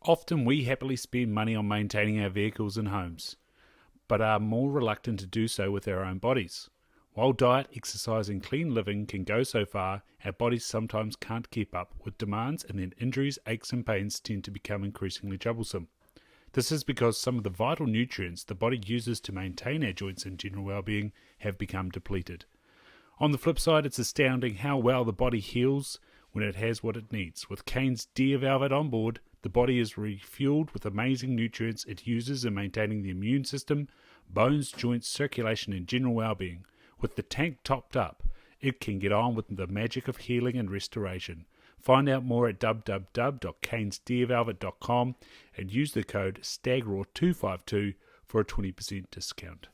Often we happily spend money on maintaining our vehicles and homes, but are more reluctant to do so with our own bodies. While diet, exercise and clean living can go so far, our bodies sometimes can't keep up with demands, and then injuries, aches and pains tend to become increasingly troublesome. This is because some of the vital nutrients the body uses to maintain our joints and general well-being have become depleted. On the flip side, it's astounding how well the body heals when it has what it needs. With Kane's Deer Velvet on board, the body is refueled with amazing nutrients it uses in maintaining the immune system, bones, joints, circulation and general well-being. With the tank topped up, it can get on with the magic of healing and restoration. Find out more at www.canesdeervelvet.com and use the code STAGRAW252 for a 20% discount.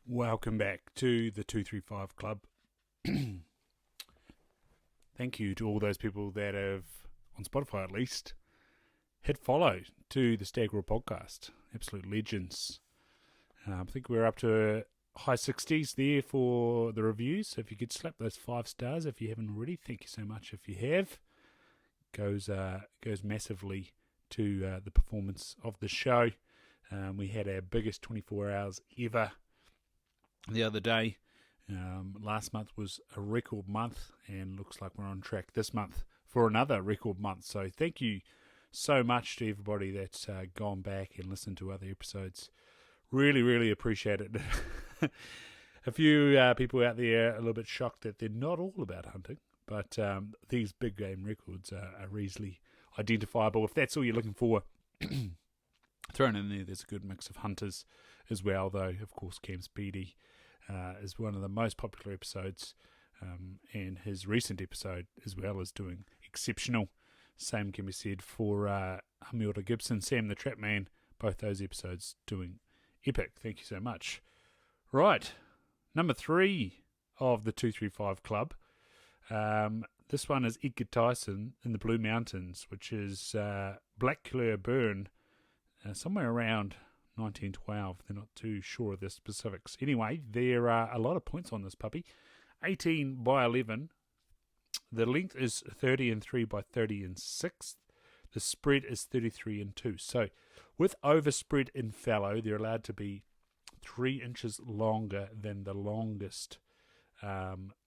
Welcome back to the 235 Club. Thank you to all those people that have, on Spotify at least, hit follow to the Stag Raw podcast. Absolute legends. I think we're up to high 60s there for the reviews. So if you could slap those 5 stars if you haven't already, thank you so much. If you have, goes massively to the performance of the show. We had our biggest 24 hours ever the other day. Last month was a record month, and looks like we're on track this month for another record month. So thank you so much to everybody that's gone back and listened to other episodes. Really, really appreciate it. A few people out there are a little bit shocked that they're not all about hunting, but these big game records are easily identifiable. If that's all you're looking for, thrown in there's a good mix of hunters as well, though, of course, Cam Speedy is one of the most popular episodes, and his recent episode as well is doing exceptional. Same can be said for Hamilton Gibson, Sam the Trap Man, both those episodes doing epic. Thank you so much. Right, number 3 of the 235 Club. This one is Edgar Tyson in the Blue Mountains, which is Black Cleugh burn somewhere around 1912. They're not too sure of the specifics. Anyway, there are a lot of points on this puppy. 18 by 11. The length is 30 and 3 by 30 and 6. The spread is 33 and 2. So with overspread in fallow, they're allowed to be 3 inches longer than the longest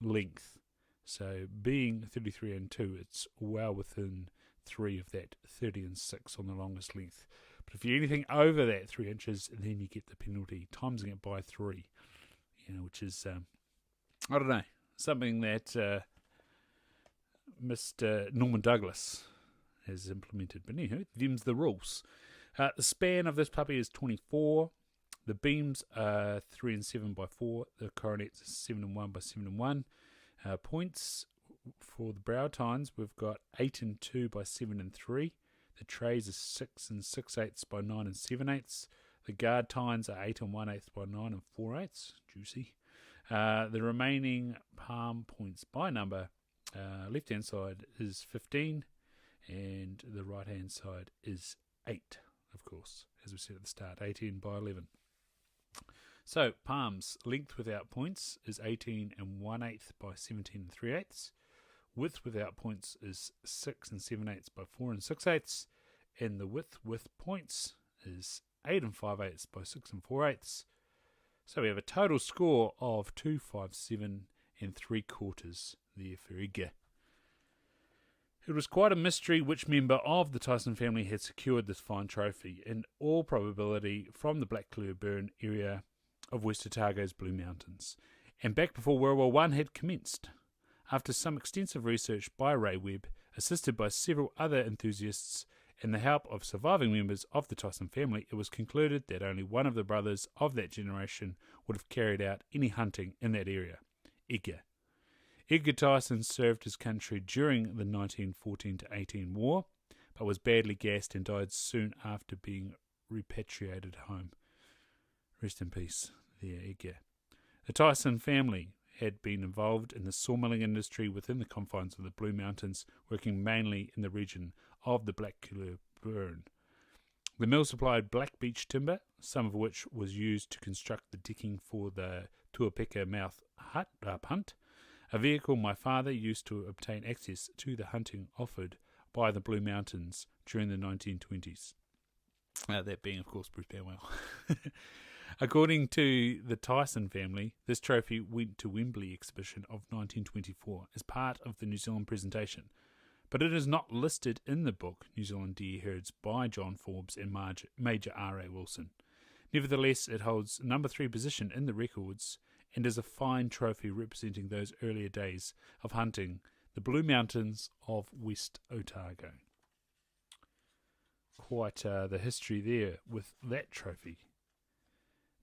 length. So being 33 and 2, it's well within 3 of that 30 and 6 on the longest length. But if you're anything over that 3 inches, then you get the penalty, timesing it by 3, which is, I don't know, something that Mr. Norman Douglas has implemented. But anywho, them's the rules. The span of this puppy is 24. The beams are 3 and 7 by 4. The coronets are 7 and 1 by 7 and 1. Points for the brow tines, we've got 8 and 2 by 7 and 3. The trays are 6 and 6/8 by 9 and 7/8. The guard tines are 8 and 1/8 by 9 and 4/8. Juicy. The remaining palm points by number, left hand side is 15, and the right hand side is 8, of course, as we said at the start, 18 by 11. So palms, length without points is 18 and 1/8 by 17 and 3/8. Width without points is 6 and 7/8 by 4 and 6/8. And the width with points is 8 and 5/8 by 6 and 4/8. So we have a total score of 257 and 3/4 there for Edgar. It was quite a mystery which member of the Tyson family had secured this fine trophy, in all probability from the Black Cleugh burn area of West Otago's Blue Mountains, and back before World War I had commenced. After some extensive research by Ray Webb, assisted by several other enthusiasts and the help of surviving members of the Tyson family, it was concluded that only one of the brothers of that generation would have carried out any hunting in that area, Edgar. Edgar Tyson served his country during the 1914-18 war, but was badly gassed and died soon after being repatriated home. Rest in peace there, Edgar. The Tyson family had been involved in the sawmilling industry within the confines of the Blue Mountains, working mainly in the region of the Black Cleugh burn. The mill supplied black beech timber, some of which was used to construct the decking for the Tuapeka Mouth Punt, a vehicle my father used to obtain access to the hunting offered by the Blue Mountains during the 1920s. That being, of course, Bruce Banwell. According to the Tyson family, this trophy went to Wembley exhibition of 1924 as part of the New Zealand presentation, but it is not listed in the book New Zealand Deer Herds by John Forbes and Major R.A. Wilson. Nevertheless, it holds number 3 position in the records and is a fine trophy representing those earlier days of hunting the Blue Mountains of West Otago. Quite the history there with that trophy.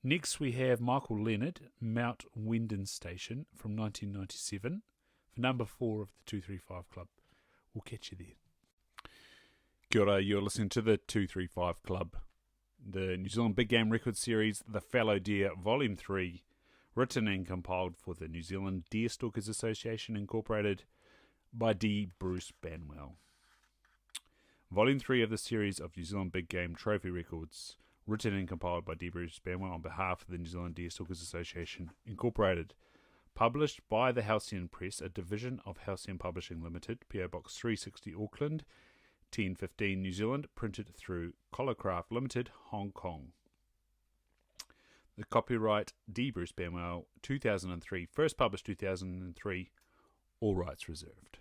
Next we have Michael Leonard, Mount Wendon Station from 1997 for number 4 of the 235 Club. We'll catch you there. Kia ora, you're listening to the 235 Club, the New Zealand Big Game Record Series, The Fallow Deer, Volume 3, written and compiled for the New Zealand Deer Stalkers Association, Incorporated by D. Bruce Banwell. Volume 3 of the series of New Zealand Big Game Trophy Records, written and compiled by D. Bruce Banwell on behalf of the New Zealand Deer Stalkers Association, Incorporated. Published by the Halcyon Press, a division of Halcyon Publishing Limited, PO Box 360 Auckland, 1015 New Zealand, printed through Collarcraft Limited, Hong Kong. The copyright D. Bruce Banwell, 2003, first published 2003, all rights reserved.